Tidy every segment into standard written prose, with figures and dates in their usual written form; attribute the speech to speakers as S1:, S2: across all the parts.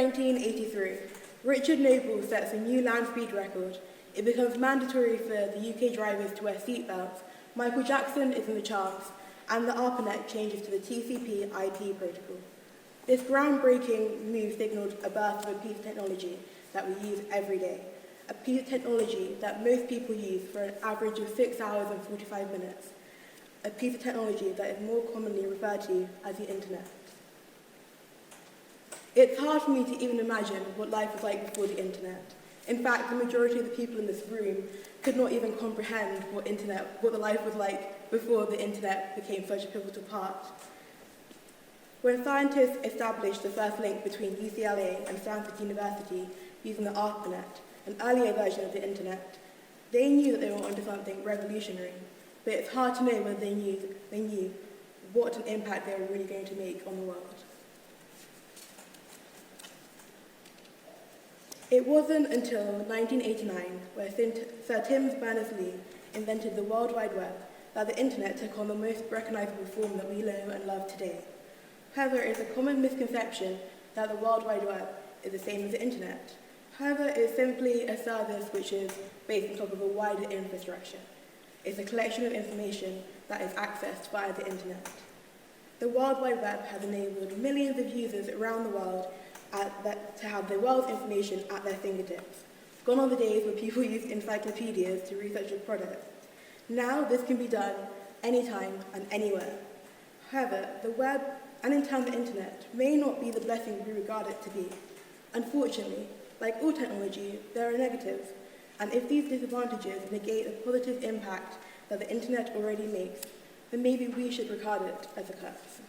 S1: 1983, Richard Noble sets a new land speed record. It becomes mandatory for the UK drivers to wear seatbelts. Michael Jackson is in the charts, and the ARPANET changes to the TCP/IP protocol. This groundbreaking move signaled a birth of a piece of technology that we use every day, a piece of technology that most people use for an average of 6 hours and 45 minutes, a piece of technology that is more commonly referred to as the internet. It's hard for me to even imagine what life was like before the internet. In fact, the majority of the people in this room could not even comprehend what the life was like before the internet became such a pivotal part. When scientists established the first link between UCLA and Stanford University using the ARPANET, an earlier version of the internet, they knew that they were onto something revolutionary, but it's hard to know whether they knew what an impact they were really going to make on the world. It wasn't until 1989, where Sir Tim Berners-Lee invented the World Wide Web, that the internet took on the most recognizable form that we know and love today. However, it is a common misconception that the World Wide Web is the same as the internet. However, it is simply a service which is based on top of a wider infrastructure. It's a collection of information that is accessed via the internet. The World Wide Web has enabled millions of users around the world to have the world's information at their fingertips. Gone are the days where people used encyclopedias to research a product. Now this can be done anytime and anywhere. However, the web, and in turn the internet, may not be the blessing we regard it to be. Unfortunately, like all technology, there are negatives, and if these disadvantages negate the positive impact that the internet already makes, then maybe we should regard it as a curse.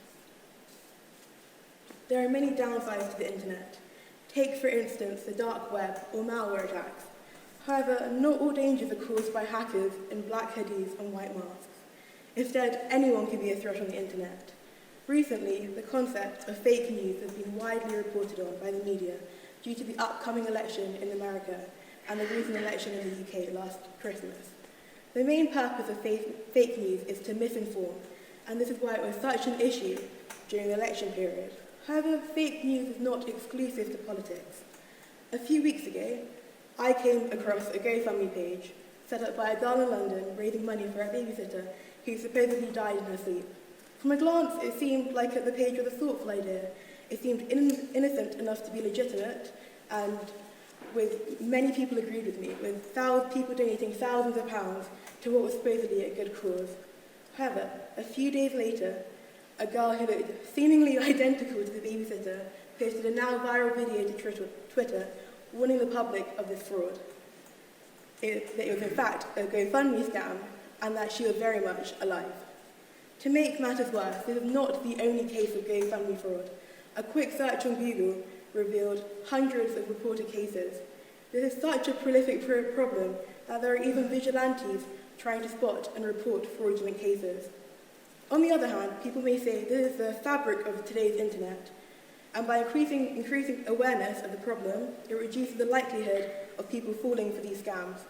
S1: There are many downsides to the internet. Take, for instance, the dark web or malware attacks. However, not all dangers are caused by hackers in black hoodies and white masks. Instead, anyone can be a threat on the internet. Recently, the concept of fake news has been widely reported on by the media due to the upcoming election in America and the recent election in the UK last Christmas. The main purpose of fake news is to misinform, and this is why it was such an issue during the election period. However, fake news is not exclusive to politics. A few weeks ago, I came across a GoFundMe page set up by a girl in London raising money for a babysitter who supposedly died in her sleep. From a glance, it seemed like the page was a thoughtful idea. It seemed innocent enough to be legitimate, and with many people agreed with me, with people donating thousands of pounds to what was supposedly a good cause. However, a few days later, a girl who looked seemingly identical to the babysitter posted a now viral video to Twitter warning the public of this fraud. That it was in fact a GoFundMe scam and that she was very much alive. To make matters worse, this is not the only case of GoFundMe fraud. A quick search on Google revealed hundreds of reported cases. This is such a prolific problem that there are even vigilantes trying to spot and report fraudulent cases. On the other hand, people may say this is the fabric of today's internet, and by increasing awareness of the problem, it reduces the likelihood of people falling for these scams.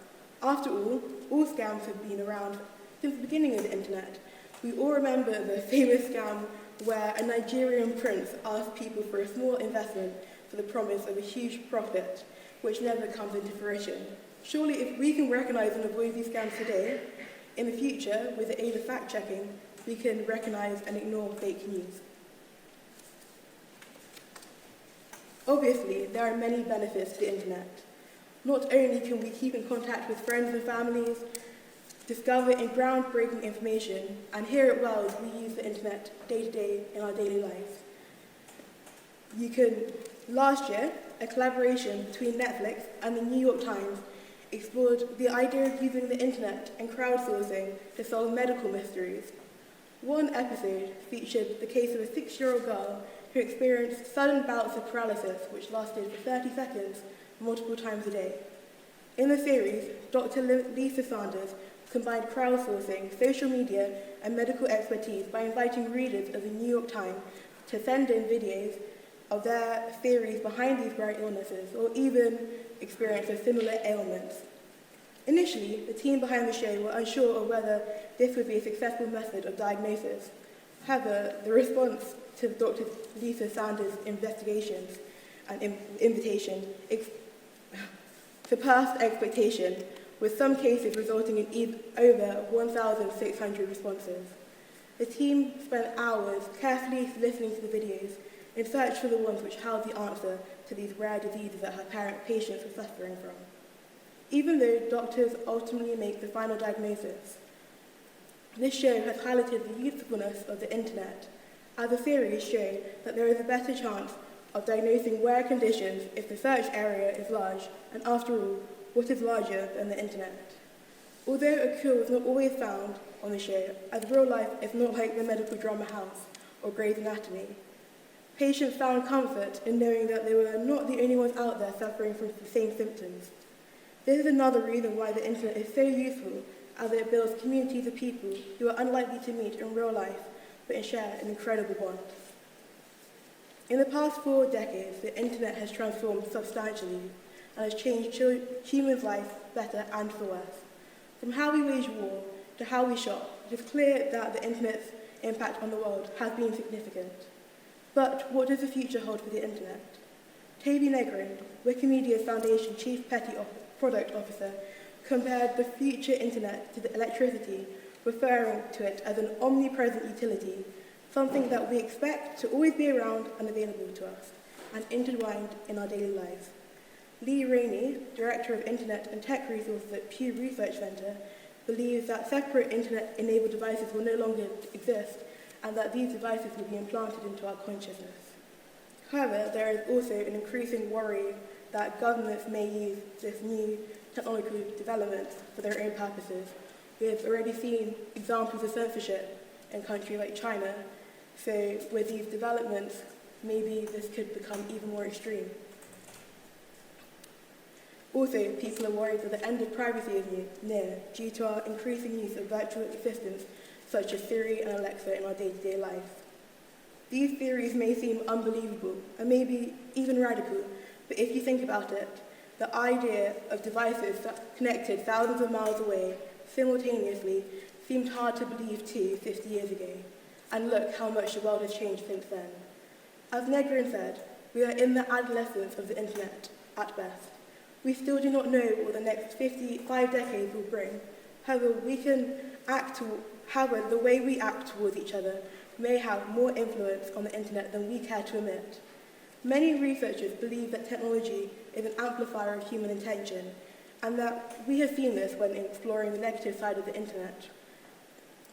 S1: After all scams have been around since the beginning of the internet. We all remember the famous scam where a Nigerian prince asked people for a small investment for the promise of a huge profit, which never comes into fruition. Surely if we can recognize and avoid these scams today, in the future, with the aid of fact-checking, we can recognize and ignore fake news. Obviously, there are many benefits to the internet. Not only can we keep in contact with friends and families, discover groundbreaking information, and here at Wells, we use the internet day to day in our daily lives. Last year, a collaboration between Netflix and the New York Times explored the idea of using the internet and crowdsourcing to solve medical mysteries. One episode featured the case of a 6-year-old girl who experienced sudden bouts of paralysis which lasted for 30 seconds multiple times a day. In the series, Dr. Lisa Sanders combined crowdsourcing, social media, and medical expertise by inviting readers of the New York Times to send in videos of their theories behind these rare illnesses or even experience of similar ailments. Initially, the team behind the show were unsure of whether this would be a successful method of diagnosis. However, the response to Dr. Lisa Sanders' investigations and invitation surpassed expectation, with some cases resulting in over 1,600 responses. The team spent hours carefully listening to the videos in search for the ones which held the answer to these rare diseases that her patients were suffering from. Even though doctors ultimately make the final diagnosis, this show has highlighted the usefulness of the internet, as the series show that there is a better chance of diagnosing rare conditions if the search area is large, and after all, what is larger than the internet? Although a cure was not always found on the show, as real life is not like the medical drama house or Grey's Anatomy, patients found comfort in knowing that they were not the only ones out there suffering from the same symptoms. This is another reason why the internet is so useful, as it builds communities of people who are unlikely to meet in real life, but share an incredible bond. In the past 4 decades, the internet has transformed substantially and has changed humans' lives better and for worse. From how we wage war to how we shop, it is clear that the internet's impact on the world has been significant. But what does the future hold for the internet? Toby Negrin, Wikimedia's Foundation Chief Product Officer, compared the future internet to the electricity, referring to it as an omnipresent utility, something that we expect to always be around and available to us, and intertwined in our daily lives. Lee Rainey, Director of Internet and Tech Resources at Pew Research Center, believes that separate internet-enabled devices will no longer exist, and that these devices will be implanted into our consciousness. However, there is also an increasing worry that governments may use this new technological development for their own purposes. We have already seen examples of censorship in countries like China, so with these developments, maybe this could become even more extreme. Also, people are worried that the end of privacy is near due to our increasing use of virtual assistants such as Siri and Alexa in our day-to-day life. These theories may seem unbelievable and maybe even radical, but if you think about it, the idea of devices connected thousands of miles away simultaneously seemed hard to believe too 50 years ago. And look how much the world has changed since then. As Negrin said, we are in the adolescence of the internet, at best. We still do not know what the next 5 decades will bring. However, the way we act towards each other may have more influence on the internet than we care to admit. Many researchers believe that technology is an amplifier of human intention, and that we have seen this when exploring the negative side of the internet.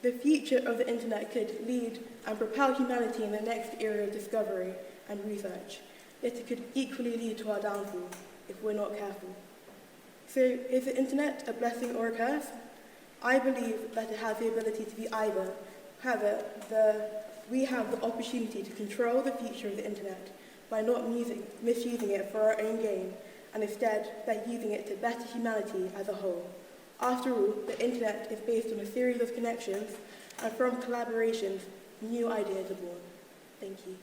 S1: The future of the internet could lead and propel humanity in the next era of discovery and research, yet it could equally lead to our downfall if we're not careful. So, is the internet a blessing or a curse? I believe that it has the ability to be either. However, we have the opportunity to control the future of the internet by not misusing it for our own gain, and instead by using it to better humanity as a whole. After all, the internet is based on a series of connections, and from collaborations, new ideas are born. Thank you.